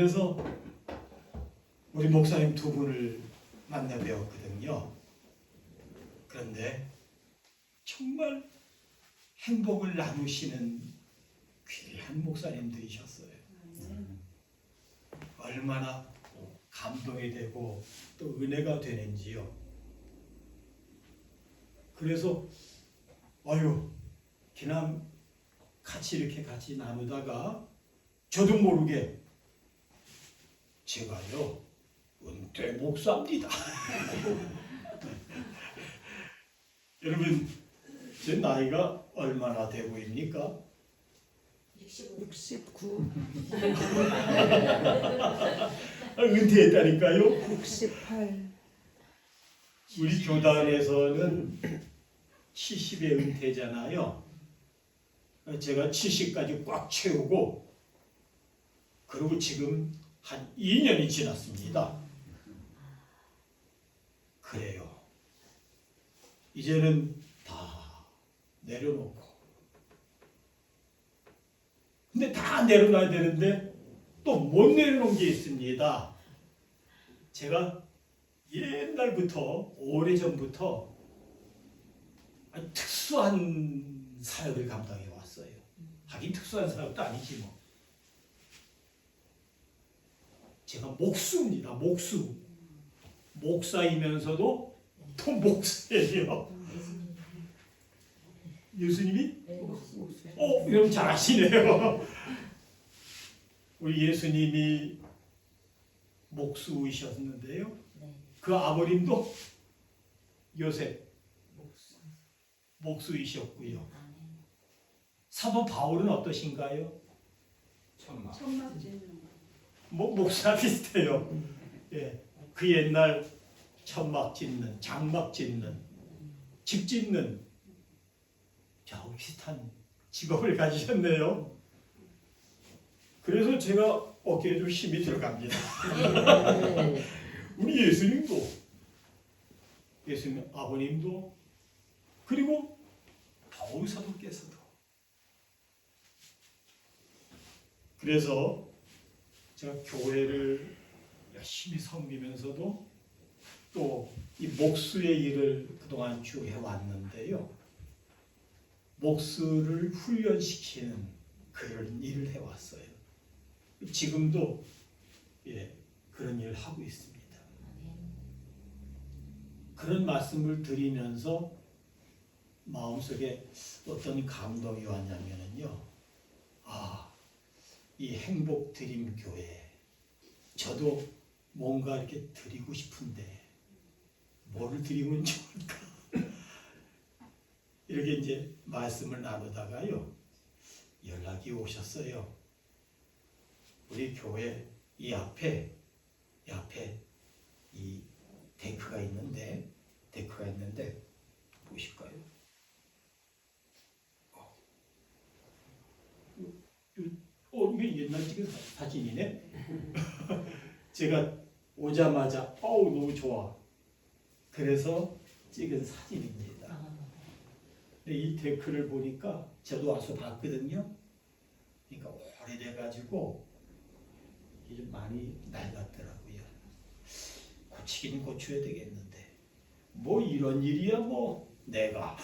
그래서 우리 목사님 두 분을 만나 뵈었거든요. 그런데 정말 행복을 나누시는 귀한 목사님들이셨어요. 얼마나 감동이 되고 또 은혜가 되는지요. 그래서 기남 같이 이렇게 같이 나누다가 저도 모르게 제가요 은퇴 목사입니다. 여러분 제 나이가 얼마나 돼 보입니까? 69, 은퇴했다니까요. 68. 우리 교단에서는 70에 은퇴잖아요. 제가 70까지 꽉 채우고 그리고 지금 한 2년이 지났습니다. 그래요. 이제는 다 내려놓고 근데 다 내려놔야 되는데 또 못 내려놓은 게 있습니다. 제가 옛날부터 오래전부터 특수한 사역을 감당해 왔어요. 하긴 특수한 사역도 아니지 뭐. 제가 목수입니다. 목수. 목사이면서도 또 목수예요. 예수님이? 이러면 잘 아시네요. 우리 예수님이 목수이셨는데요. 그 아버님도 요셉 목수이셨고요. 사도 바울은 어떠신가요? 천막 짓는 목사 비슷해요. 예, 그 옛날 천막 짓는, 장막 짓는, 집 짓는 저하고 비슷한 직업을 가지셨네요. 그래서 제가 어깨에 좀 힘이 들어갑니다. 우리 예수님 아버님도 그리고 바울 사도께서도 그래서 제가 교회를 열심히 섬기면서도 또 이 목수의 일을 그동안 쭉 해왔는데요. 목수를 훈련시키는 그런 일을 해왔어요. 지금도 그런 일을 하고 있습니다. 그런 말씀을 드리면서 마음속에 어떤 감동이 왔냐면요. 이 행복 드림 교회 저도 뭔가 이렇게 드리고 싶은데 뭐를 드리면 좋을까? 이렇게 이제 말씀을 나누다가요. 연락이 오셨어요. 우리 교회 이 앞에 이 데크가 있는데 보실까요? 이게 옛날 찍은 사진이네. 제가 오자마자 너무 좋아. 그래서 찍은 사진입니다. 근데 이 데크를 보니까 저도 와서 봤거든요. 그러니까 오래돼가지고 이제 많이 낡았더라고요. 고치긴 고쳐야 되겠는데 뭐 이런 일이야 뭐 내가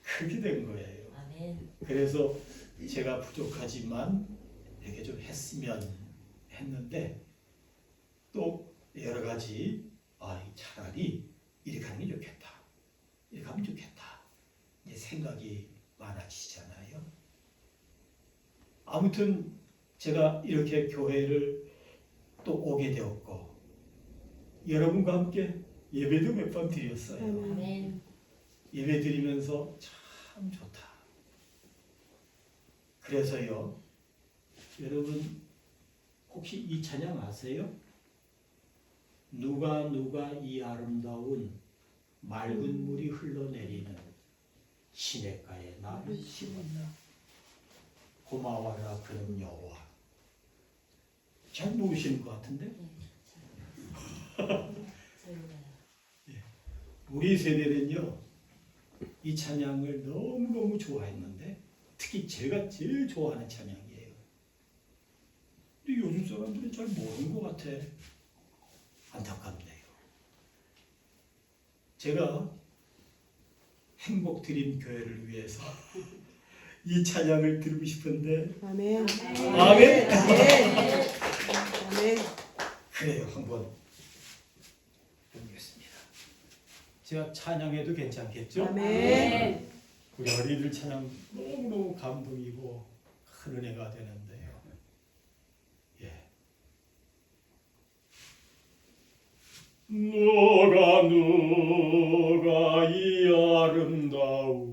그렇게 된 거예요. 그래서 제가 부족하지만 이렇게 좀 했으면 했는데 또 여러 가지 차라리 이렇게 하는 게 좋겠다. 이렇게 하면 좋겠다. 이제 생각이 많아지잖아요. 아무튼 제가 이렇게 교회를 또 오게 되었고 여러분과 함께 예배도 몇 번 드렸어요. 예배 드리면서 참 좋다. 그래서요. 여러분 혹시 이 찬양 아세요? 누가 이 아름다운 맑은 물이 흘러내리는 시냇가에 나를 심었다. 고마워라 그런 여호와. 잘 모르시는 것 같은데? 우리 세대는요 이 찬양을 너무너무 좋아했는데 특히 제가 제일 좋아하는 찬양이에요. 요즘 사람들이 잘 모르는 것 같아. 안타깝네요. 제가 행복 드림 교회를 위해서 이 찬양을 드리고 싶은데 아멘. 아멘. 아멘. 그래요. 한번 보겠습니다. 제가 찬양해도 괜찮겠죠? 아멘. 우리 어린이들 찬양 너무너무 감동이고 큰 은혜가 되는데요. 예. 누가 이 아름다운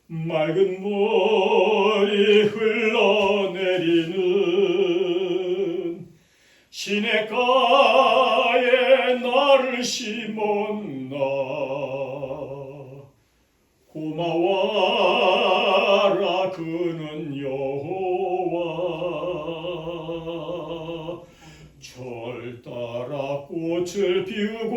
맑은 물이 흘러내리는 시냇가에 나를 심었나 고마워라 그는 여호와 절 따라 꽃을 피우고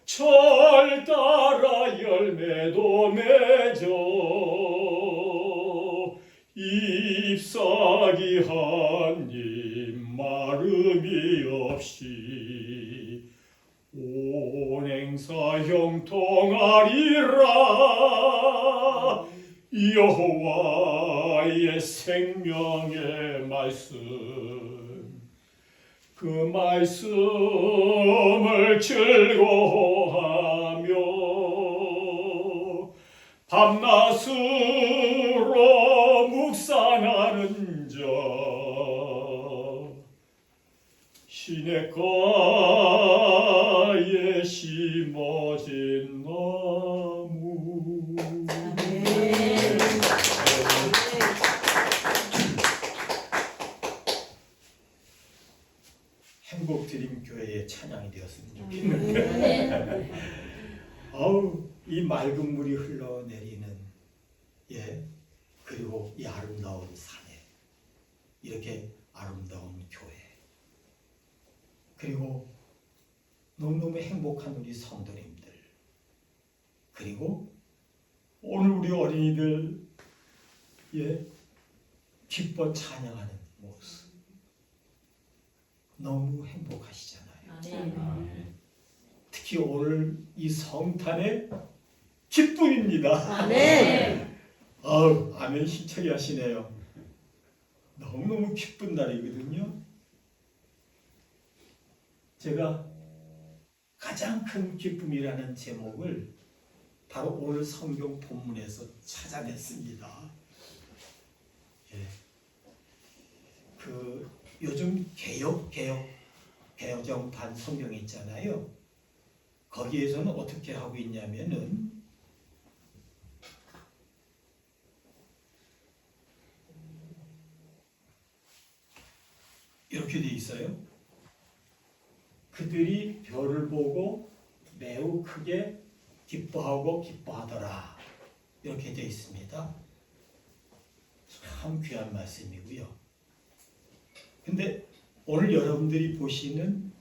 절 따라 열매도 맺어 잎사귀 한입 마름이 없이 온 행사 형통하리라 여호와의 생명의 말씀 그 말씀을 즐거워하며 밤낮으로 묵상하는 자 시냇가에 심어진 나무. 행복 드림 교회의 찬양이 되었으면 좋겠는데. 아우 이 맑은 물이 흘러내리는 그리고 이 아름다운 산에 이렇게 아름다운 교회 그리고 너무너무 행복한 우리 성도님들 그리고 오늘 우리 어린이들 기뻐 찬양하는 모습 너무 행복하시잖아요. 특히 오늘 이 성탄의 기쁨입니다. 아멘. 아멘 힘차게 하시네요. 너무너무 기쁜 날이거든요. 제가 가장 큰 기쁨이라는 제목을 바로 오늘 성경 본문에서 찾아냈습니다. 그 요즘 개혁정판 성경이 있잖아요. 거기에서는 어떻게 하고 있냐면은 이렇게 돼 있어요. 그들이 별을 보고 매우 크게 기뻐하고 기뻐하더라. 이렇게 돼 있습니다. 참 귀한 말씀이고요. 근데 오늘 여러분들이 보시는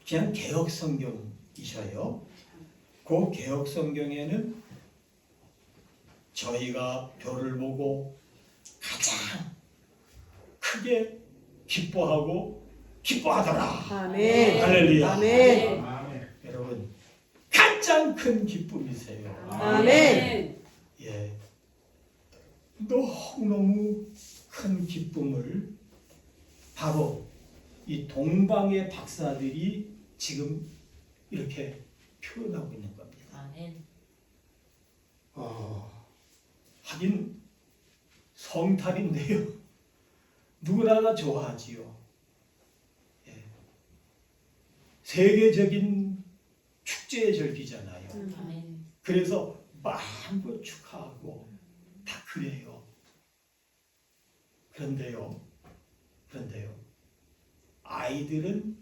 그냥 개혁 성경이셔요. 그 개혁 성경에는 저희가 별을 보고 가장 크게 기뻐하고 기뻐하더라. 아멘. 할렐루야. 아멘. 여러분 가장 큰 기쁨이세요. 아멘. 너무너무 큰 기쁨을 바로 이 동방의 박사들이 지금 이렇게 표현하고 있는 겁니다. 아멘. 하긴 성탄인데요. 누구나 좋아하지요. 세계적인 축제의 절기잖아요. 아멘. 그래서 마음껏 축하하고 다 그래요. 그런데요. 아이들은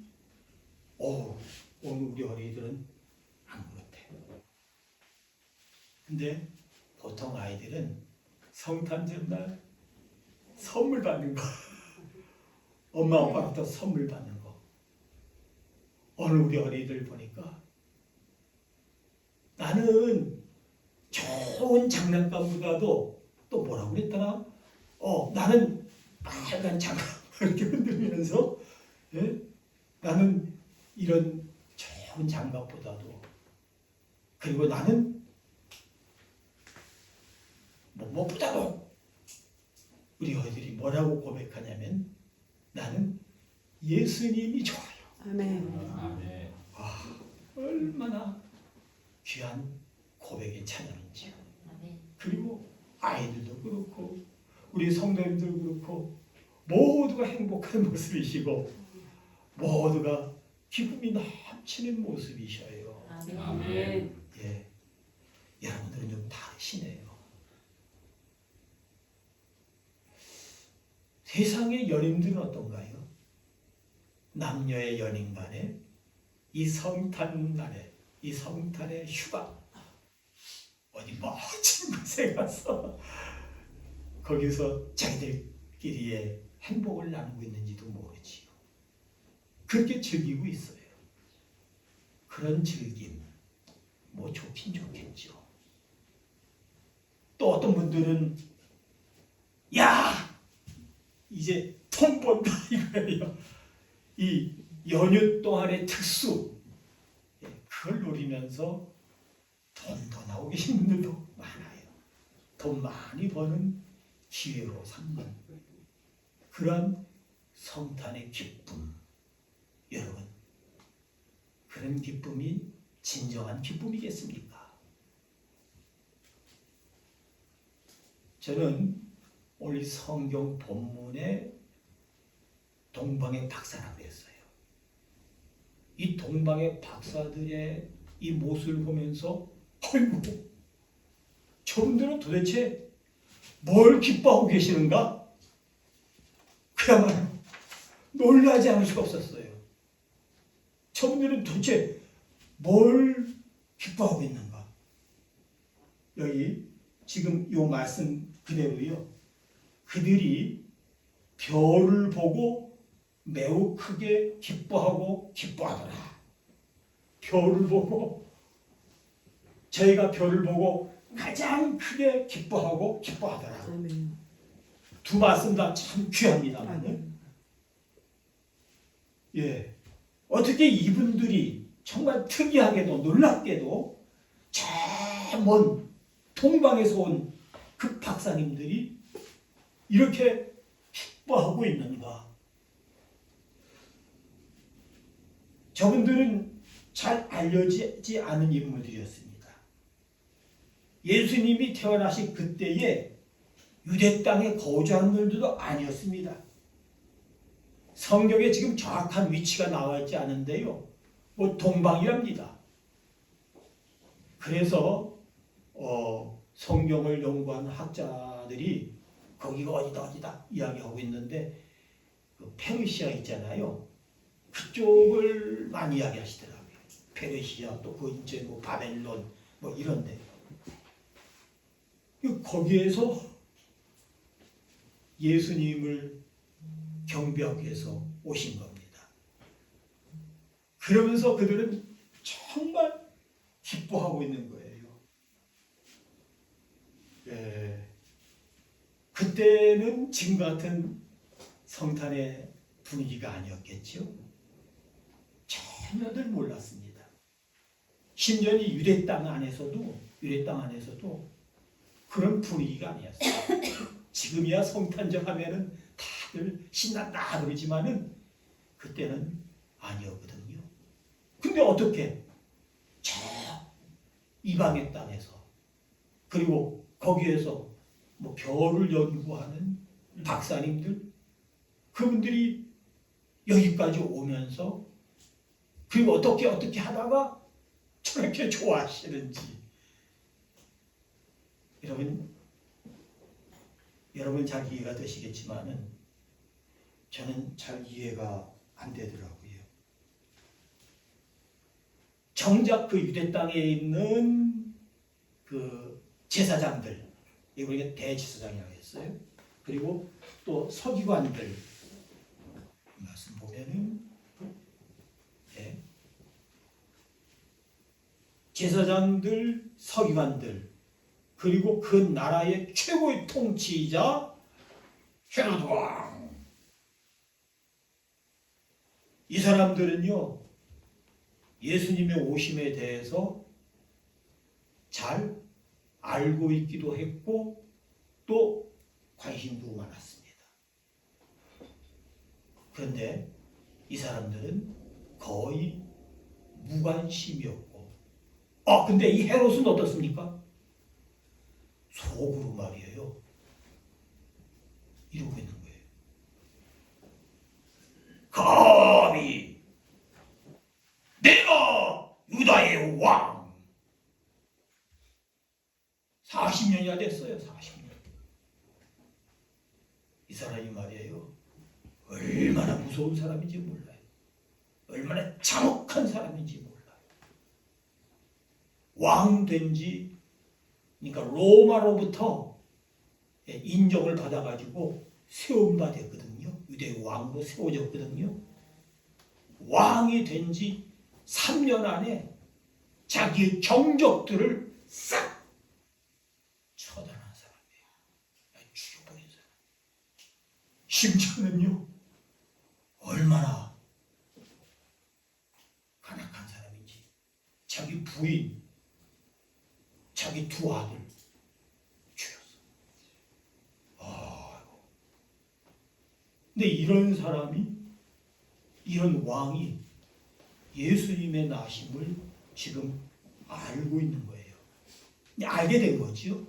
오늘 우리 어린이들은 안 그렇대요. 근데 보통 아이들은 성탄 전날 선물 받는 거 엄마 아빠부터 선물 받는 거 오늘 우리 어린이들 보니까 나는 좋은 장난감보다도 또 뭐라고 그랬더라? 나는 빨간 장갑 이렇게 흔들면서 예? 나는 이런 좋은 장갑보다도 그리고 나는 무엇보다도 우리 아이들이 뭐라고 고백하냐면 나는 예수님이 좋아요. 아멘. 아멘. 얼마나 귀한 고백의 찬양인지요. 아멘. 그리고 아이들도 그렇고 우리 성도님들 그렇고 모두가 행복한 모습이시고 모두가 기쁨이 넘치는 모습이셔요. 아멘. 아멘. 예, 여러분들은 좀 다르시네요. 세상의 연인들은 어떤가요? 남녀의 연인 간에 이 성탄날에 이 성탄의 휴가 어디 멋진 곳에 가서 거기서 자기들끼리의 행복을 나누고 있는지도 모르지요. 그렇게 즐기고 있어요. 그런 즐김 뭐 좋긴 좋겠죠. 또 어떤 분들은 야 이제 돈 번다 이거예요. 이 연휴 동안의 특수 그걸 노리면서 돈도 나오고 계신 분들도 많아요. 돈 많이 버는 기회로 삼는 그런 성탄의 기쁨. 여러분 그런 기쁨이 진정한 기쁨이겠습니까? 저는 오늘 성경 본문에 동방의 박사라고 했어요. 이 동방의 박사들의 이 모습을 보면서 아이고 저분들은 도대체 뭘 기뻐하고 계시는가? 그야말로 놀라지 않을 수가 없었어요. 저분들은 도대체 뭘 기뻐하고 있는가? 여기 지금 이 말씀 그대로요. 그들이 별을 보고 매우 크게 기뻐하고 기뻐하더라. 별을 보고 저희가 별을 보고 가장 크게 기뻐하고 기뻐하더라. 아멘. 두 말씀 다 참 귀합니다만 아멘. 예, 어떻게 이분들이 정말 특이하게도 놀랍게도 저 먼 동방에서 온 그 박사님들이 이렇게 기뻐하고 있는가? 저분들은 잘 알려지지 않은 인물들이었습니다. 예수님이 태어나신 그때에 유대 땅에 거주하는 분들도 아니었습니다. 성경에 지금 정확한 위치가 나와 있지 않은데요. 뭐 동방이랍니다. 그래서 성경을 연구하는 학자들이 거기가 어디다 이야기하고 있는데 그 페르시아 있잖아요. 그쪽을 많이 이야기하시더라고요. 페르시아 또 그 이제 뭐 바벨론 뭐 이런데 거기에서 예수님을 경배하기 위해서 오신 겁니다. 그러면서 그들은 정말 기뻐하고 있는 거예요. 예. 그때는 지금 같은 성탄의 분위기가 아니었겠죠. 전혀들 몰랐습니다. 심지어 유대 땅 안에서도 그런 분위기가 아니었어요. 지금이야 성탄절 하면은 다들 신난다 그러지만은 그때는 아니었거든요. 근데 어떻게 저 이방의 땅에서 그리고 거기에서 뭐 별을 연구하는 박사님들 그분들이 여기까지 오면서 그리고 어떻게 하다가 저렇게 좋아하시는지 여러분 잘 이해가 되시겠지만은 저는 잘 이해가 안 되더라고요. 정작 그 유대 땅에 있는 그 제사장들, 이거 우리가 대제사장이라고 했어요. 그리고 또 서기관들 말씀 보면은 예. 제사장들, 서기관들 그리고 그 나라의 최고의 통치자 헤로드 왕. 이 사람들은요, 예수님의 오심에 대해서 잘 알고 있기도 했고 또 관심도 많았습니다. 그런데 이 사람들은 거의 무관심이었고, 근데 이 헤롯은 어떻습니까? 속으로 말이에요, 이러고 있는 거예요. 감히 내가 유다의 왕, 40년이나 됐어요. 40년. 이 사람이 말이에요, 얼마나 무서운 사람인지 몰라요. 얼마나 잔혹한 사람인지 몰라요. 왕 된 지, 그러니까 로마로부터 인정을 받아가지고 세움받았거든요. 유대의 왕으로 세워졌거든요. 왕이 된 지 3년 안에 자기의 정적들을 싹 처단한 사람이에요. 죽여버린 사람. 심지어는요, 얼마나 간악한 사람인지 자기 부인, 자기 두 아들 죽였어. 근데 이런 사람이, 이런 왕이 예수님의 나심을 지금 알고 있는 거예요. 알게 된 거죠.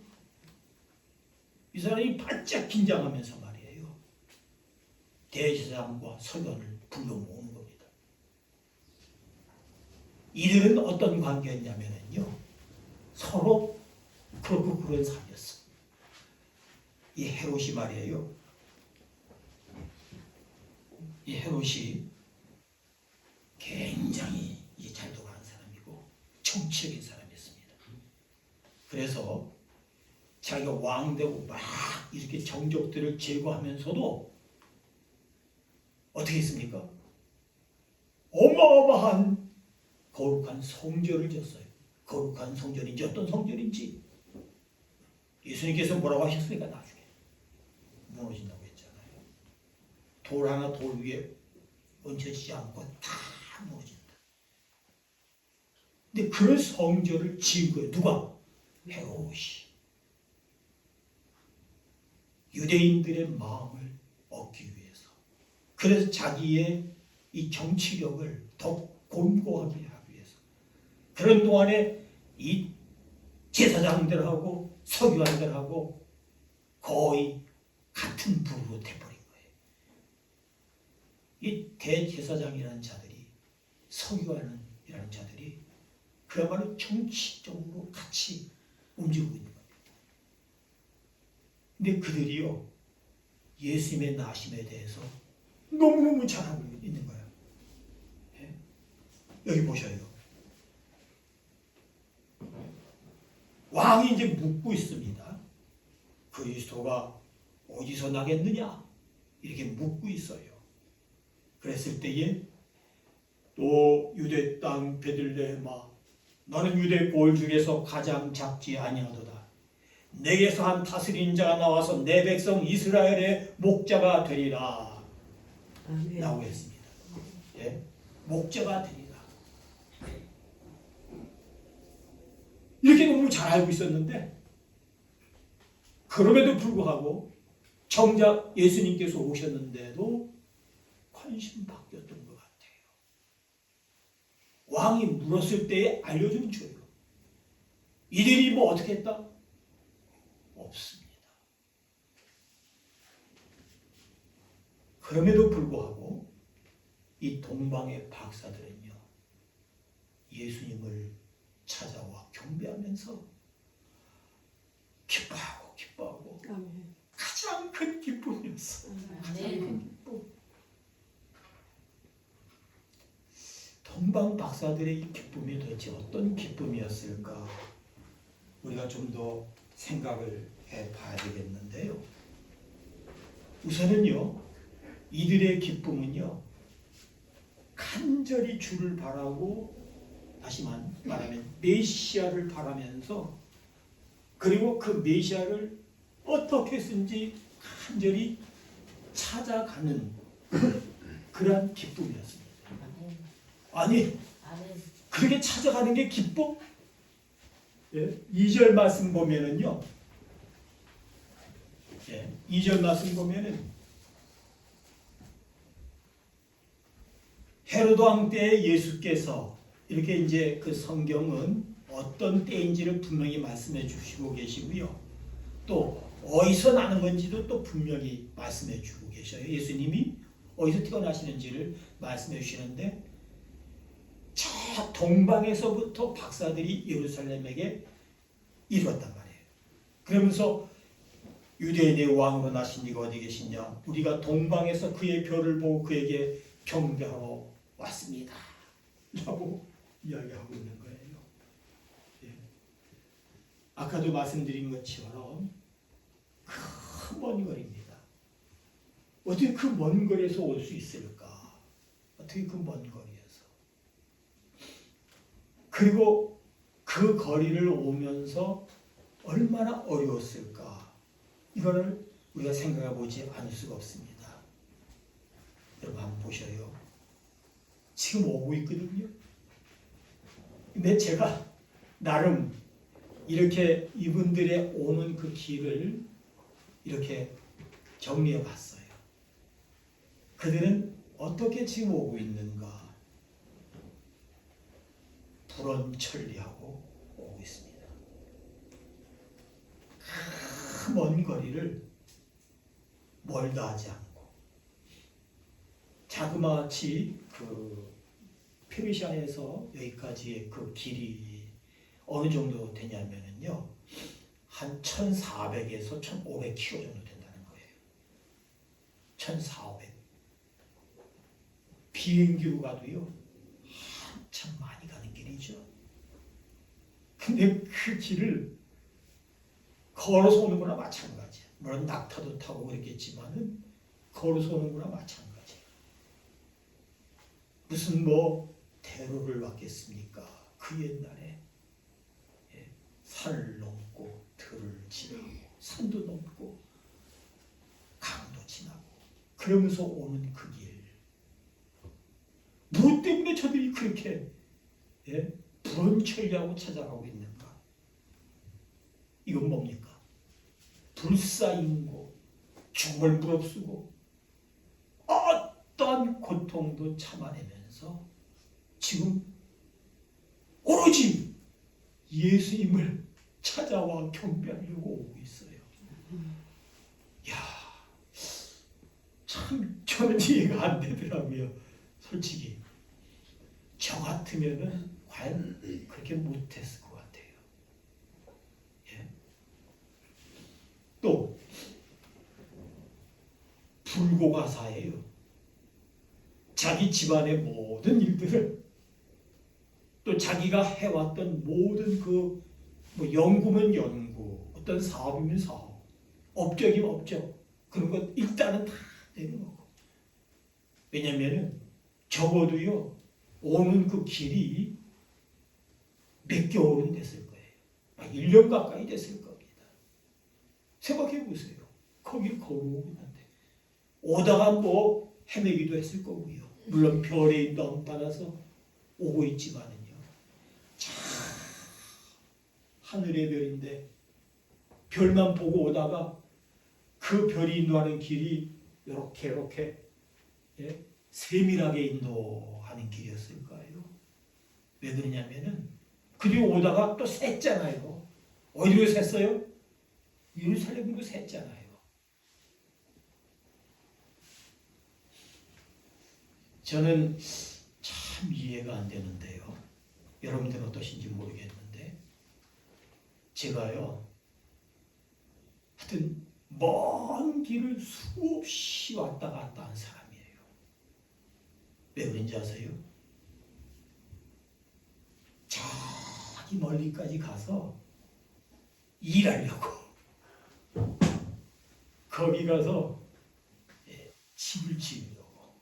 이 사람이 바짝 긴장하면서 말이에요, 대제사장과 서기관을 불러 모으는 겁니다. 이들은 어떤 관계였냐면요, 서로 그렇고 그런 사이였어. 이 헤롯이 말이에요, 이 헤롯이 굉장히 잘 돌아가는 사람이고 정치적인 사람이었습니다. 그래서 자기가 왕되고 막 이렇게 정적들을 제거하면서도 어떻게 했습니까? 어마어마한 거룩한 성전을 지었어요. 거룩한 성전인지 어떤 성전인지 예수님께서 뭐라고 하셨습니까? 나중에 무너진다고 했잖아요. 돌 하나 돌 위에 얹혀지지 않고 다 무너진다. 근데 그런 성전을 지은 거예요. 누가? 헤롯이. 유대인들의 마음을 얻기 위해서. 그래서 자기의 이 정치력을 더 곤고하게 하기 위해서. 그런 동안에 이 제사장들하고 서기관들하고 거의 같은 부류로 돼버린 거예요. 이 대제사장이라는 자들이, 서기관이라는 자들이 그야말로 정치적으로 같이 움직이고 있는 겁니다. 근데 그들이요, 예수님의 나심에 대해서 너무너무 잘 알고 있는 거예요. 예? 여기 보셔요. 왕이 이제 묻고 있습니다. 그리스도가 어디서 나겠느냐? 이렇게 묻고 있어요. 그랬을 때에 또 유대 땅 베들레헴아, 너는 유대 골 중에서 가장 작지 아니하도다. 내게서 한 다스린 자가 나와서 내 백성 이스라엘의 목자가 되리라. 아멘. 라고 했습니다. 예? 목자가 되리라. 이렇게 너무 잘 알고 있었는데, 그럼에도 불구하고 정작 예수님께서 오셨는데도 관심 바뀌었던 것 같아요. 왕이 물었을 때에 알려주면 줘요. 이들이 뭐 어떻게 했다? 없습니다. 그럼에도 불구하고 이 동방의 박사들은요, 예수님을 찾아와 경배하면서 기뻐하고 아멘. 가장 큰 기쁨이었어. 가장 큰 기쁨. 동방 박사들의 이 기쁨이 도대체 어떤 기쁨이었을까? 우리가 좀 더 생각을 해봐야 되겠는데요. 우선은요, 이들의 기쁨은요, 간절히 주를 바라고, 다시 말하면 메시아를 바라면서, 그리고 그 메시아를 어떻게 해서든지 간절히 찾아가는 그러한 기쁨이었습니다. 아니 그렇게 찾아가는 게 기뻐? 예? 2절 말씀 보면은요. 예, 2절 말씀 보면은 헤로드 왕 때 예수께서 이렇게 이제 그 성경은 어떤 때인지를 분명히 말씀해 주시고 계시고요. 또 어디서 나는 건지도 또 분명히 말씀해 주고 계셔요. 예수님이 어디서 태어나시는지를 말씀해 주시는데 저 동방에서부터 박사들이 예루살렘에게 이루었단 말이에요. 그러면서 유대인의 왕으로 나신 이가 어디 계시냐? 우리가 동방에서 그의 별을 보고 그에게 경배하러 왔습니다. 라고 이야기하고 있는 거예요. 예. 아까도 말씀드린 것처럼 그 먼 거리입니다. 어떻게 그 먼 거리에서 올 수 있을까? 어떻게 그 먼 거리에서? 그리고 그 거리를 오면서 얼마나 어려웠을까? 이거를 우리가 생각해 보지 않을 수가 없습니다. 여러분 한번 보셔요. 지금 오고 있거든요. 근데 제가 나름 이렇게 이분들의 오는 그 길을 이렇게 정리해 봤어요. 그들은 어떻게 지금 오고 있는가? 불언천리하고 오고 있습니다. 그 먼 거리를 멀다 하지 않고 자그마치 그 페르시아에서 여기까지의 그 길이 어느 정도 되냐면은요. 한 1400에서 1500km 정도 된다는 거예요. 1400. 비행기로 가도요. 한참 많이 가는 길이죠. 근데 그 길을 걸어서 오는 거나 마찬가지야. 물론 낙타도 타고 그랬겠지만은 걸어서 오는 거나 마찬가지야. 무슨 뭐 대로를 왔겠습니까? 그 옛날에 산을 넘고 들을 지나고 산도 넘고 강도 지나고 그러면서 오는 그 길. 무엇 때문에 저들이 그렇게 불언천리하고 찾아가고 있는가? 이건 뭡니까? 불사인고 죽음을 무릅쓰고 어떤 고통도 참아내면서 지금 오로지 예수님을 찾아와 경배하려고 오고 있어요. 야, 참 저는 이해가 안 되더라고요. 솔직히 저 같으면은 과연 그렇게 못했을 것 같아요. 예? 또 불고가사예요. 자기 집안의 모든 일들을 또 자기가 해왔던 모든 그 뭐 연구면 연구, 어떤 사업이면 사업, 업적이면 업적 그런 것 일단은 다 내려놓고. 왜냐면은 적어도요 오는 그 길이 몇 개월은 됐을 거예요. 1년 가까이 됐을 겁니다. 생각해 보세요. 거길 걸어오고 있는데 오다가 뭐 헤매기도 했을 거고요. 물론 별의 인도함 받아서 오고 있지만은요. 하늘의 별인데 별만 보고 오다가 그 별이 인도하는 길이 이렇게 세밀하게 인도하는 길이었을까요? 왜 그러냐면은 그리고 오다가 또 샜잖아요. 어디로 샜어요? 예루살렘으로 샜잖아요. 저는 참 이해가 안 되는데요. 여러분들은 어떠신지 모르겠는데 제가요 하여튼 먼 길을 수없이 왔다 갔다 한 사람이에요. 왜 그런지 아세요? 저기 멀리까지 가서 일하려고 거기 가서 집을 지으려고.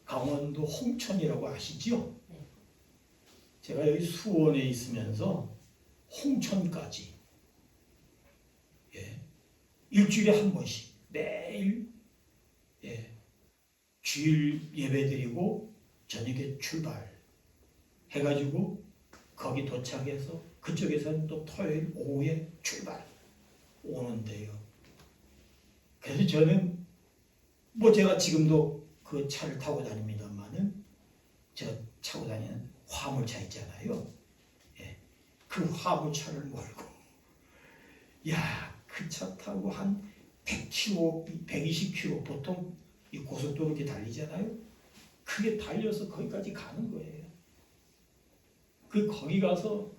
강원도 홍천이라고 아시죠? 제가 여기 수원에 있으면서 홍천까지 일주일에 한 번씩 매 매일 주일 예배드리고 저녁에 출발해가지고 거기 도착해서 그쪽에서는 또 토요일 오후에 출발 오는데요. 그래서 저는 제가 지금도 그 차를 타고 다닙니다만은 제가 타고 다니는 화물차 있잖아요. 그 화물차를 몰고 그 차 타고 한 100km, 120km 보통 이 고속도로 이렇게 달리잖아요. 그게 달려서 거기까지 가는 거예요. 거기 가서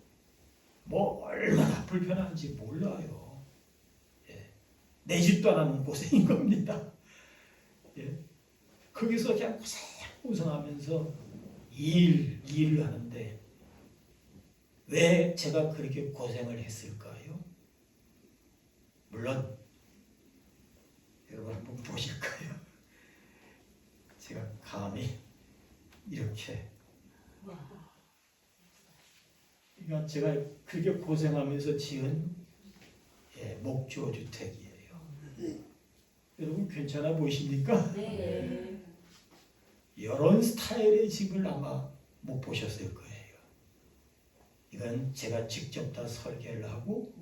얼마나 불편한지 몰라요. 내 집도 안 하는 고생인 겁니다. 거기서 그냥 고생하면서 일을 하는데 왜 제가 그렇게 고생을 했을까요? 물론 여러분 한번 보실 거예요. 제가 감히 이렇게 그러니까 제가 그렇게 고생하면서 지은 목조 주택이에요. 여러분 괜찮아 보이십니까? 네. 이런 스타일의 집을 아마 못 보셨을 거예요. 이건 제가 직접 다 설계를 하고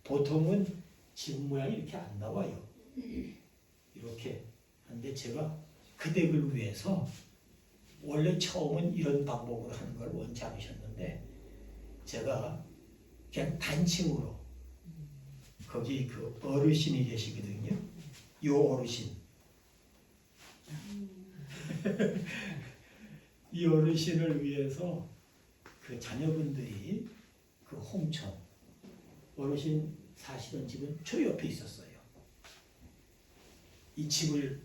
보통은 집 모양이 이렇게 안 나와요. 이렇게 하는데 제가 그 댁을 위해서 원래 처음은 이런 방법으로 하는 걸 원치 않으셨는데 제가 그냥 단층으로 거기 그 어르신이 계시거든요. 이 어르신 이 어르신을 위해서 그 자녀분들이 그 홍천 어르신 사시던 집은 저 옆에 있었어요. 이 집을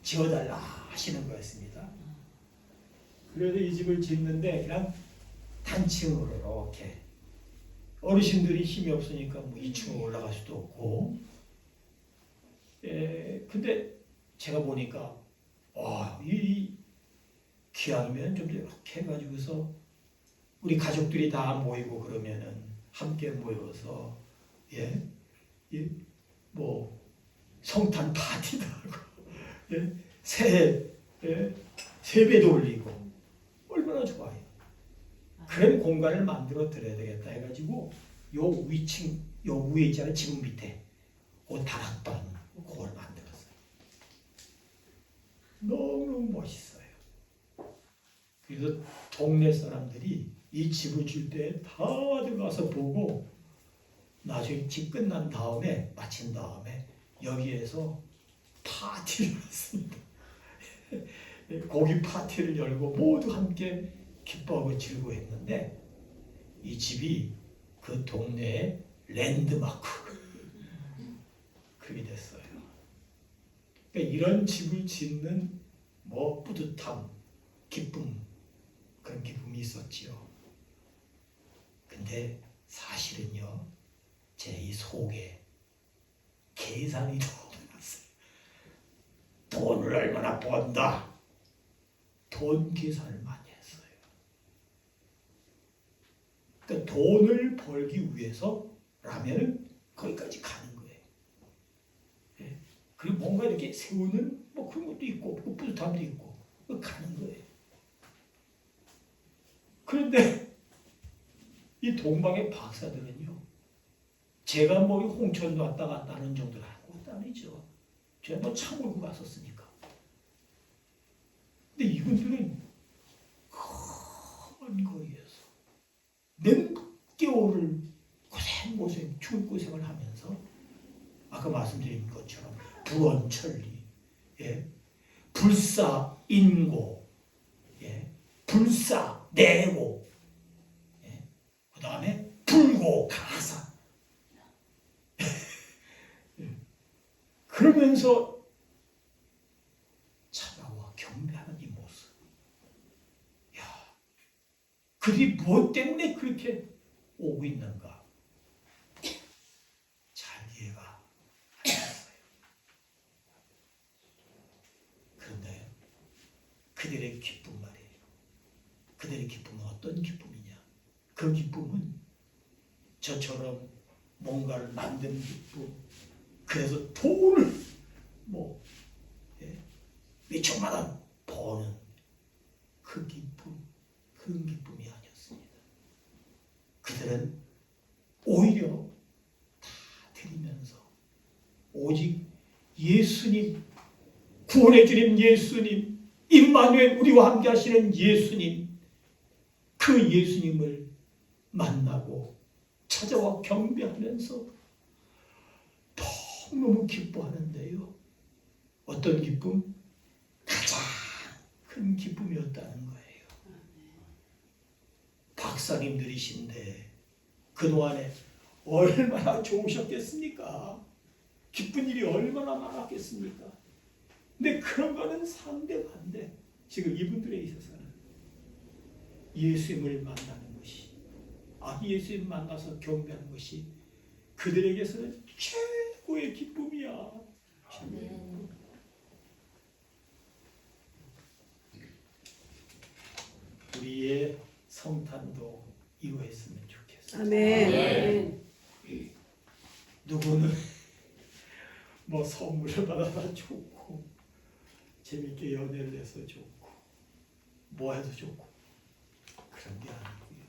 지어달라 하시는 거였습니다. 그래서 이 집을 짓는데 그냥 단층으로 이렇게 어르신들이 힘이 없으니까 2층으로 올라갈 수도 없고 근데 제가 보니까 이 기왕이면 좀 이렇게 해가지고서 우리 가족들이 다 모이고 그러면은 함께 모여서 성탄 파티도 하고 세배도 올리고 얼마나 좋아요. 그런 공간을 만들어 드려야 되겠다 해가지고 요 위층 요 위에 있잖아요. 지붕 밑에 그 다락방 그걸 만들었어요. 너무 멋있어요. 그래서 동네 사람들이 이 집을 줄 때 다들 가서 보고 나중에 집 끝난 다음에 마친 다음에 여기에서 파티를 했습니다. 고기 파티를 열고 모두 함께 기뻐하고 즐거워했는데 이 집이 그 동네의 랜드마크 그게 됐어요. 그러니까 이런 집을 짓는 뿌듯함, 기쁨 그런 기쁨이 있었지요. 근데 사실은요, 제 이 속에 계산이 너무 많았어요. 돈을 얼마나 번다. 돈 계산을 많이 했어요. 그러니까 돈을 벌기 위해서라면은 거기까지 가는 거예요. 그리고 뭔가 이렇게 세우는 그런 것도 있고 뿌듯함도 있고 가는 거예요. 그런데 이 동방의 박사들은요, 제가 홍천도 왔다 갔다 하는 정도는 아무것도 아니죠. 제가 차 몰고 갔었으니까. 근데 이분들은 큰 거리에서 몇 개월을 추울 고생을 하면서 아까 말씀드린 것처럼 불원천리, 불사인고, 불사내고, 그 다음에 불고가사. 그러면서 차가워 경배하는 이 모습. 그들이 무엇 때문에 그렇게 오고 있는가? 잘 이해가 안 됐어요. 그런데 그들의 기쁨 말이에요. 그들의 기쁨은 어떤 기쁨이냐? 그 기쁨은 저처럼 뭔가를 만드는 기쁨, 그래서 돈을 오직 예수님, 구원의 주님 예수님, 임마누엘 우리와 함께 하시는 예수님, 그 예수님을 만나고 찾아와 경배하면서 너무 기뻐하는데요. 어떤 기쁨? 가장 큰 기쁨이었다는 거예요. 박사님들이신데 그동안에 얼마나 좋으셨겠습니까? 기쁜 일이 얼마나 많았겠습니까? 근데 그런 거는 상대반대. 지금 이분들에 있어서는 예수님을 만나는 것이, 예수님 만나서 경배하는 것이 그들에게서는 최고의 기쁨이야. 우리의 성탄도 이루어졌으면 좋겠어요. 아멘. 누구는 뭐 선물을 받아서 좋고 재밌게 연애를 해서 좋고 뭐 해도 좋고 그런 게 아니고요.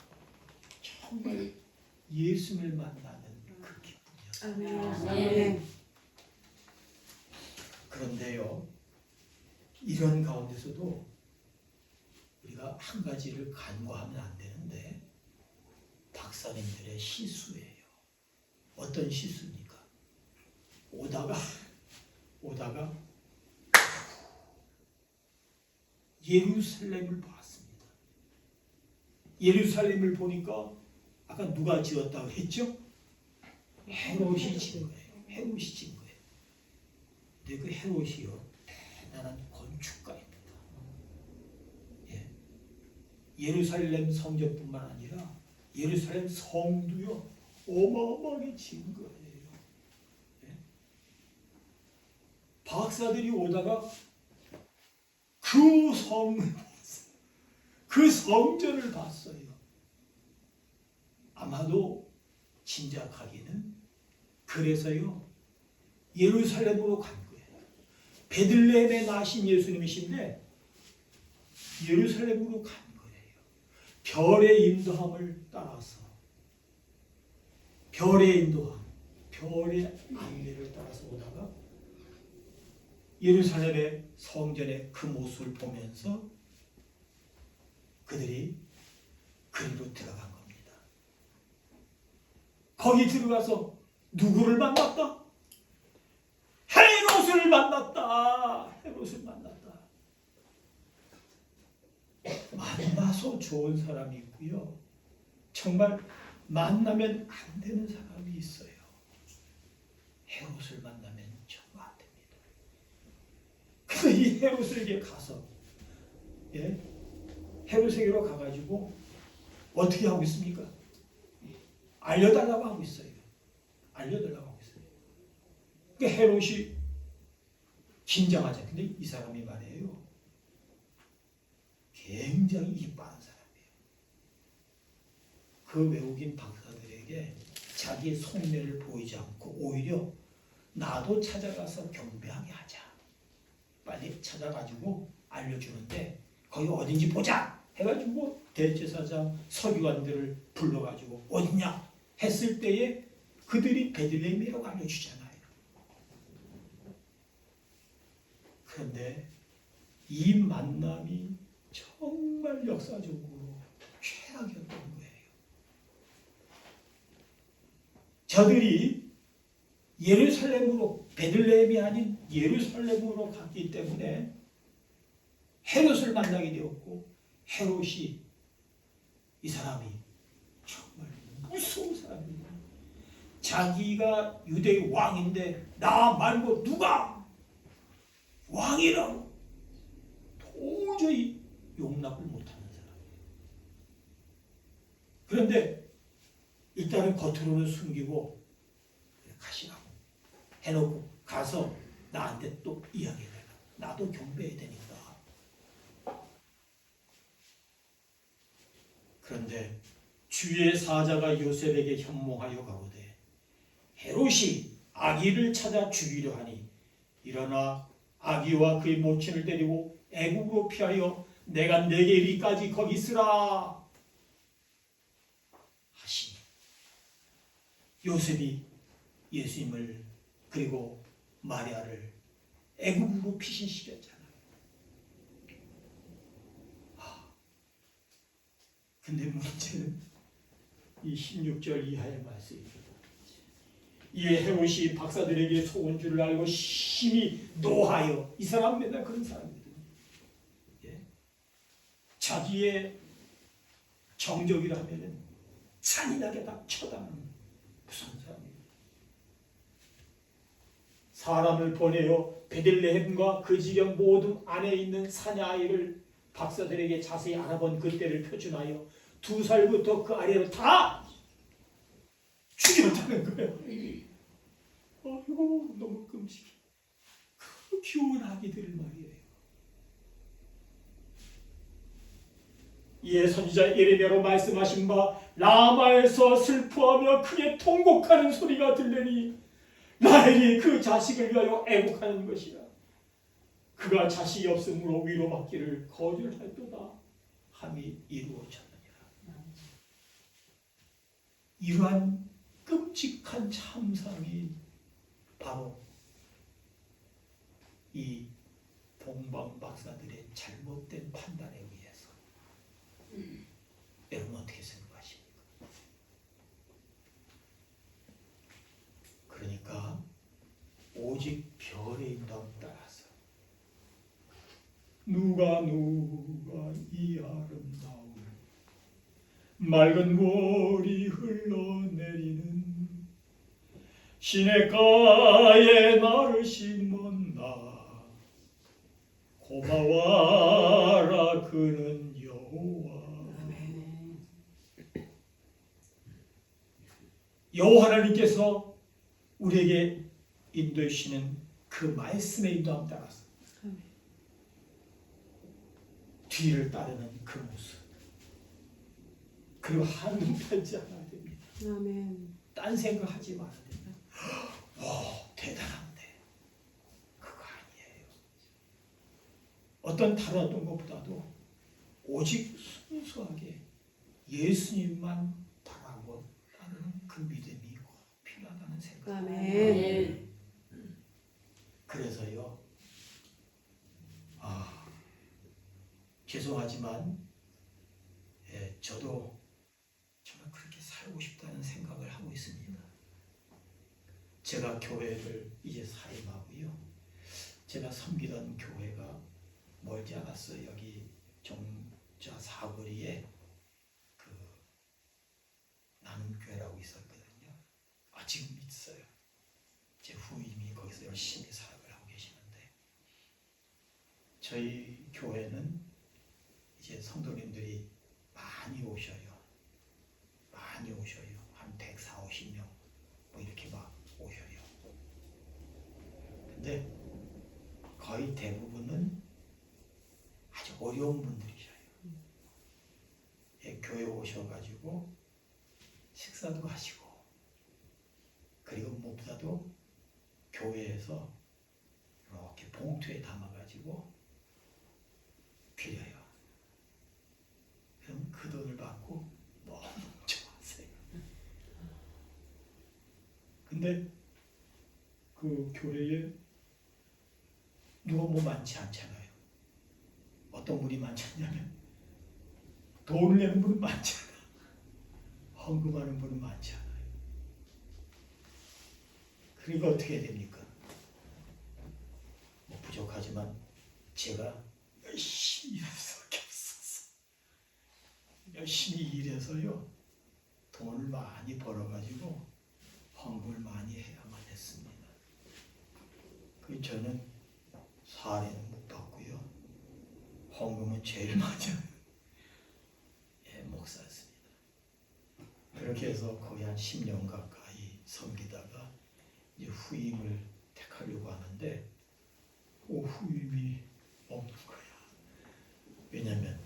정말 예수님을 만나는 그 기쁨이었어요. 아멘. 그런데요, 이런 가운데서도 우리가 한 가지를 간과하면 안 되는데, 박사님들의 시수예요. 어떤 시수입니까? 오다가 예루살렘을 봤습니다. 예루살렘을 보니까 아까 누가 지었다고 했죠? 헤롯이 지은 거예요. 헤롯이 지은 거예요. 근데 그 헤롯이요, 대단한 건축가입니다. 예루살렘 성전뿐만 아니라 예루살렘 성도요 어마어마하게 지은 거예요. 박사들이 오다가 그 성전을 봤어요. 아마도 짐작하기는 그래서요 예루살렘으로 간 거예요. 베들레헴에 나신 예수님이신데 예루살렘으로 간 거예요. 별의 인도함을 따라서, 별의 인도함, 별의 안내를 따라서 오다가 예루살렘의 성전의 그 모습을 보면서 그들이 그리로 들어간 겁니다. 거기 들어가서 누구를 만났다? 헤롯을 만났다. 헤롯을 만났다. 만나서 좋은 사람이 있고요. 정말 만나면 안 되는 사람이 있어요. 헤롯을 만나면 정말 안 됩니다. 근데 이 헤롯에게 가서, 헤롯에게로 가가지고 어떻게 하고 있습니까? 알려달라고 하고 있어요. 알려달라고 하고 있어요. 그러니까 헤롯이 긴장하죠. 근데 이 사람이 말이에요, 굉장히 입 빠른 사람이에요. 그 외국인 박사들에게 자기의 속내를 보이지 않고 오히려 나도 찾아가서 경배하게 하자. 빨리 찾아가지고 알려주는데 거기 어딘지 보자 해가지고 대제사장 서기관들을 불러가지고 어디냐 했을 때에 그들이 베들레헴이라고 알려주잖아요. 그런데 이 만남이 정말 역사적으로 최악이었던 거예요. 저들이 예루살렘으로, 베들레헴이 아닌 예루살렘으로 갔기 때문에 헤롯을 만나게 되었고, 헤롯이 이 사람이 정말 무서운 사람이에요. 자기가 유대의 왕인데 나 말고 누가 왕이라고 도저히 용납을 못하는 사람이에요. 그런데 일단은 겉으로는 숨기고 가시라고 해놓고 가서 나한테 또 이야기해라. 나도 경배해야 되니까. 그런데 주의 사자가 요셉에게 현몽하여 가로되 헤롯이 아기를 찾아 죽이려 하니 일어나 아기와 그의 모친을 데리고 애국으로 피하여 내가 내게 이리까지 거기 있으라 하시니 요셉이 예수님을 그리고 마리아를 애굽으로 피신시켰잖아요. 근데 문제는 이 16절 이하의 말씀입니다. 이에 헤롯이 박사들에게 속은 줄을 알고 심히 노하여, 이 사람 맨날 그런 사람이거든요. 예? 자기의 정적이라면 잔인하게 다 처단하는 무슨 사람이에요. 사람을 보내어 베들레헴과 그 지경 모든 안에 있는 사냥아이를 박사들에게 자세히 알아본 그때를 표준하여 2살부터 그 아래로 다 죽였다는 거예요. 아이고 너무 끔찍해. 그 귀여운 아기들 말이에요. 이에 선지자 예레미야로 말씀하신 바 라마에서 슬퍼하며 크게 통곡하는 소리가 들리니 라헬이 그 자식을 위하여 애곡하는 것이라. 그가 자식이 없으므로 위로받기를 거절할도다 함이 이루어졌느니라. 이러한 끔찍한 참상이 바로 이 동방 박사들의 잘못된 판단에 의해서. 여러분 어떻게 생각하십니까? 그러니까 오직 별의 인도함 따라서 누가 이 아름다운 맑은 물이 흘러내리는 시냇가에 나를 심었나 고마워라 그는 여호와. 여호와 하나님께서 우리에게 인도해 주시는 그 말씀의 인도함 따라서 뒤를 따르는 그 모습, 그리고 한눈 팔지 않아야 됩니다. 아멘. 딴 생각하지 말아야 됩니다. 대단한데 그거 아니에요. 어떤 다른 어떤 것보다도 오직 순수하게 예수님만 바라고 따르는 그 믿음이 꼭 필요하다는 생각. 아멘. 그래서요, 죄송하지만 저도 정말 그렇게 살고 싶다는 생각을 하고 있습니다. 제가 교회를 이제 사임하고요. 제가 섬기던 교회가 멀지 않았어요. 여기 정자 사거리에 그 나눔교회라고 있었거든요. 지금 있어요. 제 후임이 거기서 열심히 사역을 하고 계시는데, 저희 교회는 이제 성도님들이 많이 오셔요. 많이 오셔요. 한 140, 50명 뭐 이렇게 막 오셔요. 근데 거의 대부분은 아주 어려운 분들이셔요. 교회 오셔가지고 식사도 하시고, 그리고 무엇보다도 교회에서 이렇게 봉투에 담아가지고 드려요. 그럼 그 돈을 받고 너무 좋아하세요. 근데 그 교회에 누가 뭐 많지 않잖아요. 어떤 분이 많지 않냐면 돈을 내는 분은 많지 않아요. 헌금하는 분은 많지 않아요. 그러니까 어떻게 해야 됩니까? 뭐 부족하지만 제가 열심히 일할 수밖에 없었어. 열심히 일해서요, 돈을 많이 벌어가지고 헌금을 많이 해야만 했습니다. 그 저는 사례는 못 받고요, 헌금은 제일 많이 하는 목사였습니다. 그렇게 해서 거의 한 10년 가까이 섬기다가 이제 후임을 택하려고 하는데 후임이 없는 거야. 왜냐면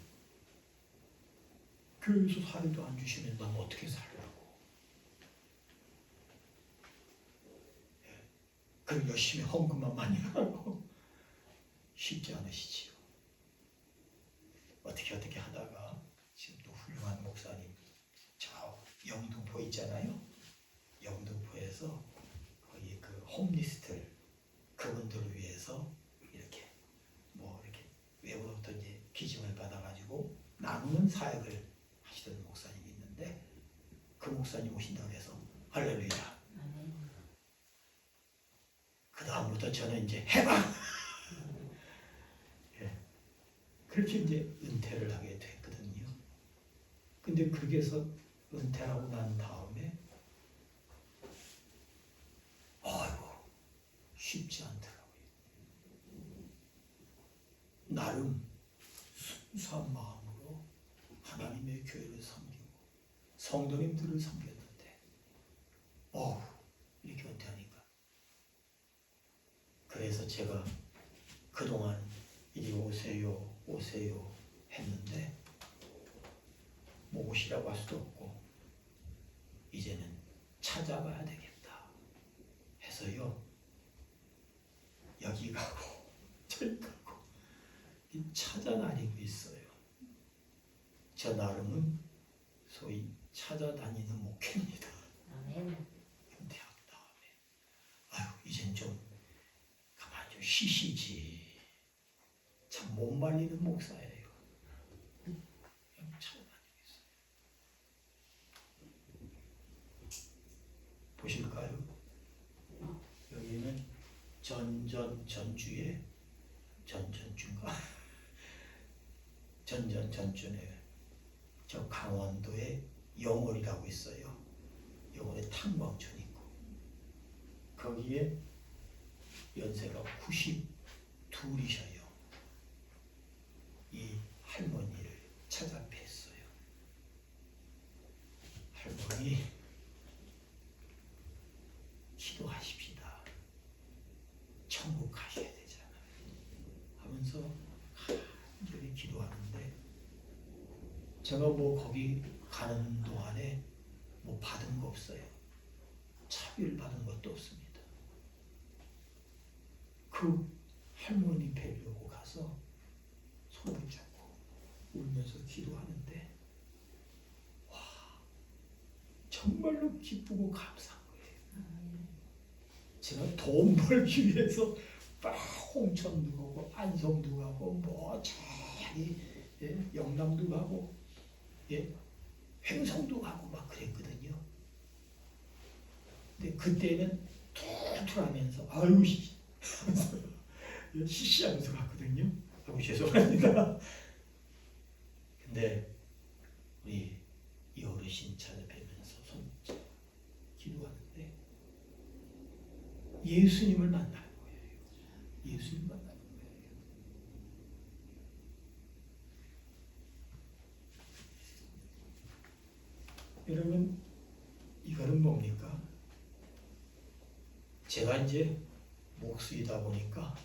교회에서 사례도 안 주시면 난 어떻게 살라고. 그럼 열심히 헌금만 많이 하고 쉽지 않으시지요. 어떻게 하다가 지금 또 훌륭한 목사님, 저 영등포 있잖아요. 영등포에서 거기 그 홈리스트를 교회에서 이렇게 뭐 이렇게 외부로부터 이제 기증을 받아가지고 나누는 사역을 하시던 목사님이 있는데 그 목사님 오신다고 해서 할렐루야. 그 다음부터 저는 이제 해방. 예. 그렇게 이제 은퇴를 하게 됐거든요. 근데 거기에서 은퇴하고 난 다음에 아이고 쉽지 않더라고요. 나름 순수한 마음으로 하나님의 교회를 섬기고 성도님들을 섬겼는데 이렇게 은퇴하니까 그래서 제가 그동안 이리 오세요 했는데 뭐 오시라고 할 수도 없고 이제는 찾아가야 되겠다 해서요 여기 가고 저기 가고 찾아다니고 있어요. 저 나름은 소위 찾아다니는 목회입니다. 은퇴한 다음에 이젠 좀 가만히 좀 쉬시지. 참 못 말리는 목사예요. 그냥 찾아다니고 있어요. 보실까요? 여기는 전주에 전주인가? 전주네. 저 강원도에 영월이라고 있어요. 영월에 탕광촌 있고 거기에 연세가 92이셔요. 이 할머니를 찾아뵀어요. 할머니 기도하십시다. 천국 가셔야 되잖아요. 하면서 간절히 기도하는데 제가 뭐 거기 가는 동안에 뭐 받은 거 없어요. 차비를 받은 것도 없습니다. 그 할머니 뵈려고 가서 손을 잡고 울면서 기도하는데 정말로 기쁘고 감사한 거예요. 제가 돈 벌기 위해서 막 홍천도 가고 안성도 가고 뭐 저기 영남도 가고 횡성도 가고 막 그랬거든요. 근데 그때는 툴툴하면서 하면서 시시하면서 갔거든요. 죄송합니다. 근데 우리 이 어르신 찾아뵈면서 손 기도하는데 예수님을 만나는 거예요. 예수님 만나는 거예요. 여러분 이거는 뭡니까? 제가 이제 목수이다 보니까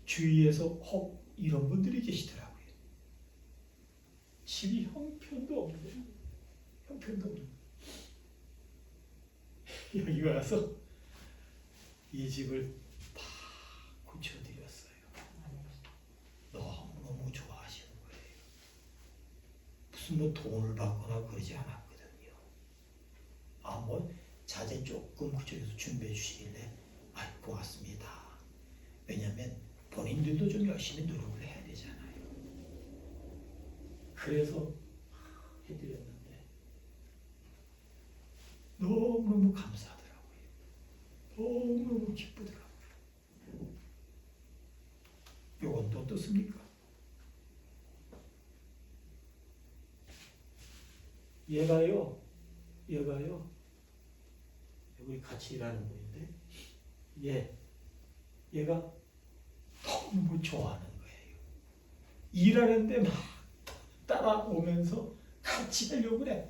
주위에서 혹 이런 분들이 계시더라고요. 집이 형편도 없는데 여기 와서 이 집을 다 고쳐드렸어요. 너무 좋아하시는 거예요. 무슨 뭐 돈을 받거나 그러지 않았거든요. 뭐 자재 조금 그쪽에서 준비해 주시길래 고맙습니다. 왜냐하면 본인들도 좀 열심히 노력을 해야 되잖아요. 그래서 해드렸는데 너무너무 감사하더라고요. 너무너무 기쁘더라고요. 요건 또 어떻습니까? 얘가요 여기 같이 일하는 분인데 얘가 너무 좋아하는 거예요. 일하는데 막 따라오면서 같이 하려고 그래.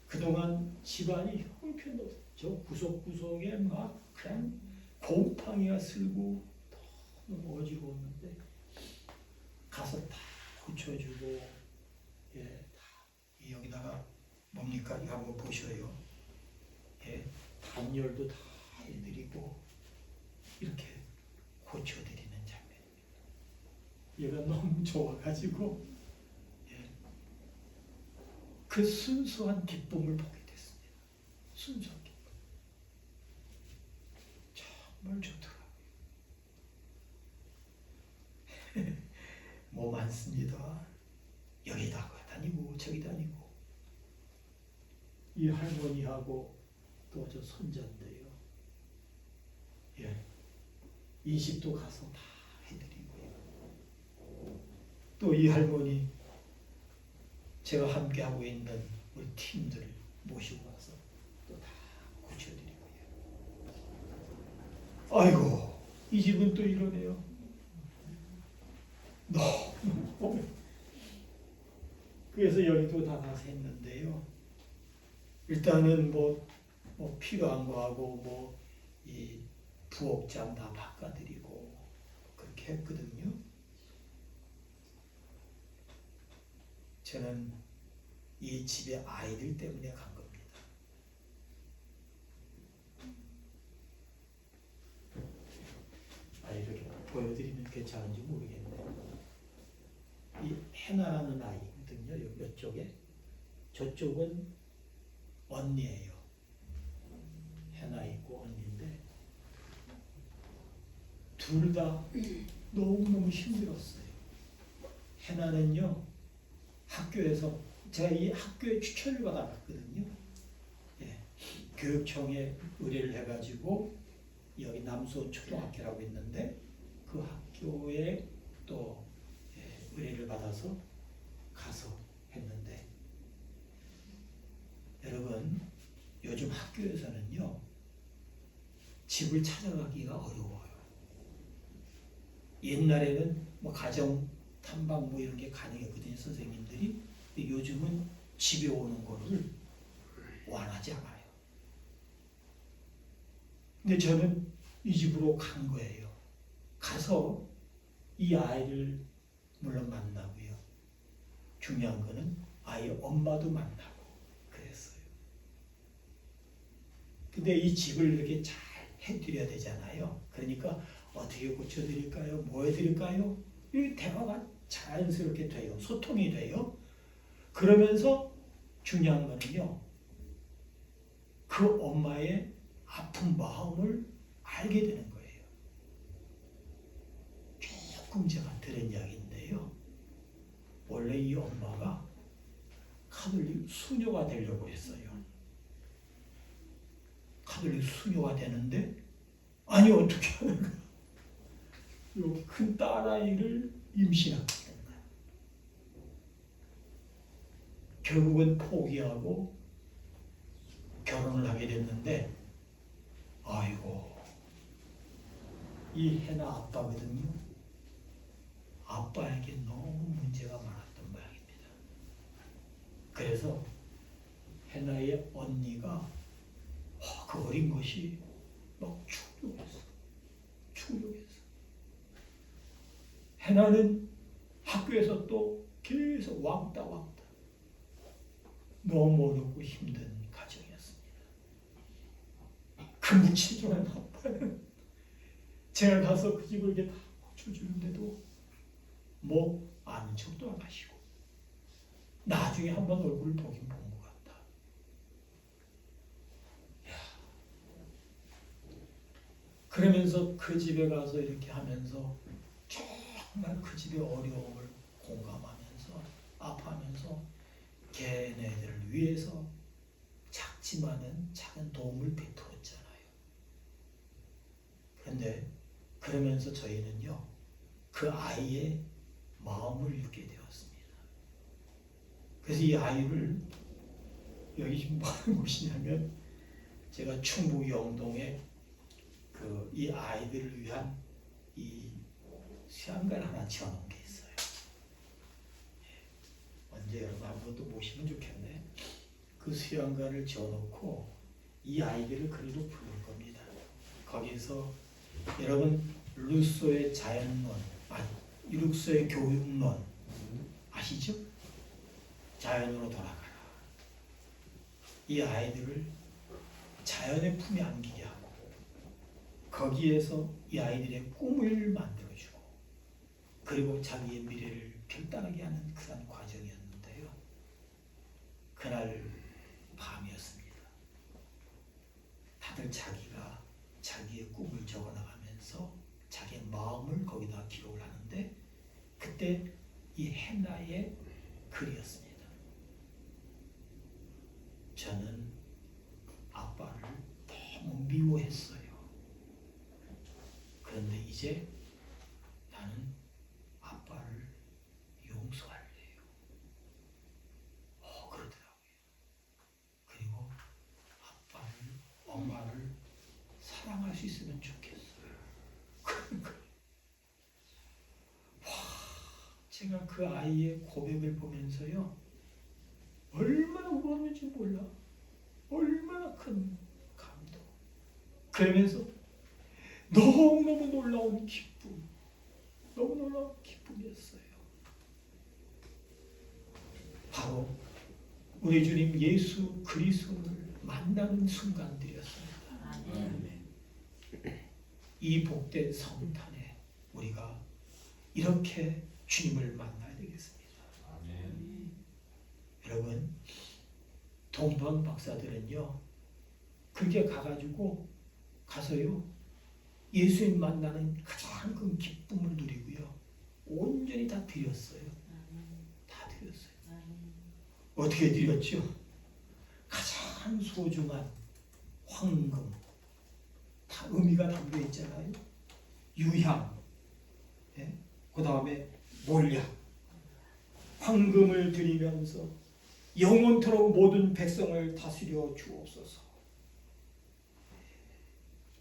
그동안 집안이 형편도 없어. 저 구석구석에 막 그냥 곰팡이가 슬고 너무 어지러웠는데 가서 다 고쳐주고 여기다가 뭡니까? 이거 한번 보셔요. 단열도 다 해드리고 이렇게 고쳐드리는 장면입니다. 얘가 너무 좋아가지고 그 순수한 기쁨을 보게 됐습니다. 순수한 기쁨. 정말 좋더라고요. 뭐 많습니다. 여기다 다니고 저기 다니고. 이 할머니하고 또 저 손자인데요. 예, 이식도 가서 다 해드리고요. 또 이 할머니 제가 함께 하고 있는 우리 팀들을 모시고 와서 또 다 고쳐드리고요. 아이고, 이 집은 또 이러네요. 너무 그래서 여기도 다 가서 했는데요. 일단은 뭐 필요한 거 하고 이 부엌장 다 바꿔드리고 그렇게 했거든요. 저는 이 집의 아이들 때문에 간 겁니다. 이렇게 보여드리면 괜찮은지 모르겠네요. 이 해나라는 아이거든요. 이쪽에. 저쪽은 언니예요. 해나 있고 언니인데 둘 다 너무너무 힘들었어요. 해나는요, 학교에서 제가 이 학교에 추천을 받아갔거든요. 예, 교육청에 의뢰를 해가지고 여기 남수원 초등학교라고 있는데 그 학교에 또 의뢰를 받아서 가서 했는데, 여러분 요즘 학교에서는요 집을 찾아가기가 어려워요. 옛날에는 뭐 가정 탐방 뭐 이런 게 가능했거든요, 선생님들이. 근데 요즘은 집에 오는 거를 원하지 않아요. 근데 저는 이 집으로 간 거예요. 가서 이 아이를 물론 만나고요. 중요한 거는 아이 엄마도 만나고 그랬어요. 근데 이 집을 이렇게 잘 해드려야 되잖아요. 그러니까 어떻게 고쳐드릴까요? 뭐 해드릴까요? 이 대화가 자연스럽게 돼요. 소통이 돼요. 그러면서 중요한 거는요, 그 엄마의 아픈 마음을 알게 되는 거예요. 조금 제가 들은 이야기인데요. 원래 이 엄마가 카톨릭 수녀가 되려고 했어요. 카톨릭 수녀가 되는데 아니 어떻게 하는 거야? 이 큰 딸아이를 임신하게 된 거야. 결국은 포기하고 결혼을 하게 됐는데, 아이고, 이 해나 아빠거든요. 아빠에게 너무 문제가 많았던 모양입니다. 그래서 해나의 언니가 그 어린 것이 막 충격했어. 해나는 학교에서 또 계속 왕따. 너무 어렵고 힘든 가정이었습니다. 그 무친절한 아빠는 제가 가서 그 집을 이렇게 다 고쳐주는데도 뭐 아는 척도 안 하시고, 나중에 한번 얼굴을 보긴 본 것 같다. 그러면서 그 집에 가서 이렇게 하면서 정말 그 집의 어려움을 공감하면서 아파하면서 걔네들을 위해서 작지만은 작은 도움을 베풀었잖아요. 그런데 그러면서 저희는요, 그 아이의 마음을 읽게 되었습니다. 그래서 이 아이를 여기 지금 뭐 하는 곳이냐면, 제가 충북 영동에 이 아이들을 위한 이 수양관 하나 지어놓은 게 있어요. 언제 여러분 한번 또 모시면 좋겠네. 그 수양관을 지어놓고 이 아이들을 그리로 부를 겁니다. 거기서 여러분 루소의 자연론, 루소의 교육론 아시죠? 자연으로 돌아가라. 이 아이들을 자연의 품에 안기게 하고 거기에서 이 아이들의 꿈을 만들어주고 그리고 자기의 미래를 결단하게 하는 그런 과정이었는데요. 그날 밤이었습니다. 다들 자기가 자기의 꿈을 적어나가면서 자기의 마음을 거기다 기록을 하는데 그때 이 헨나의 글이었습니다. 저는 아빠를 너무 미워했어요. 그런데 이제 나는 아빠를 용서할래요. 그러더라고요. 그리고 아빠를, 엄마를 사랑할 수 있으면 좋겠어요. 제가 그 아이의 고백을 보면서요, 얼마나 울었는지 몰라. 얼마나 큰 감동. 그러면서 너무너무 놀라운 기쁨. 너무 놀라운 기쁨이었어요. 바로 우리 주님 예수 그리스도를 만나는 순간들이었습니다. 이 복된 성탄에 우리가 이렇게 주님을 만나야 되겠습니다. 여러분, 동방 박사들은요, 그게 가서요, 예수님 만나는 가장 큰 기쁨을 누리고요, 온전히 다 드렸어요. 다 드렸어요. 어떻게 드렸죠? 가장 소중한 황금, 다 의미가 담겨 있잖아요. 유향, 예? 그 다음에 몰약, 황금을 드리면서 영원토록 모든 백성을 다스려 주옵소서.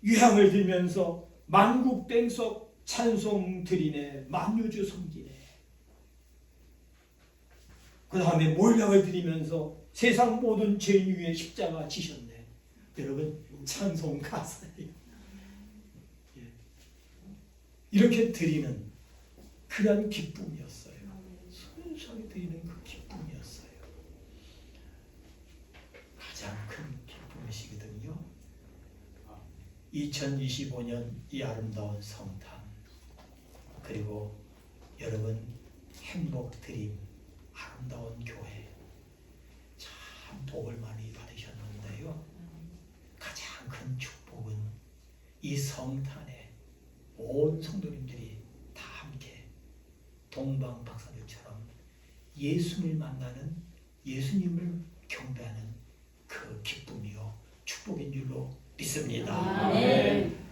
유향을 드리면서 만국땡석 찬송 드리네, 만유주 섬기네. 그 다음에 몰약을 드리면서 세상 모든 죄인 위에 십자가 지셨네. 여러분, 찬송 가사예요. 이렇게 드리는 그런 기쁨이었어요. 순수하게 드리는 그 기쁨이었어요. 가장 큰 기쁨이시거든요. 2025년 이 아름다운 성탄, 그리고 여러분 행복 드림 아름다운 교회, 참 복을 많이 받으셨는데요. 가장 큰 축복은 이 성탄에 온 성도님들이 다 함께 동방 박사들처럼 예수를 만나는, 예수님을 경배하는 그 기쁨이요 축복인 줄로 믿습니다. 아멘.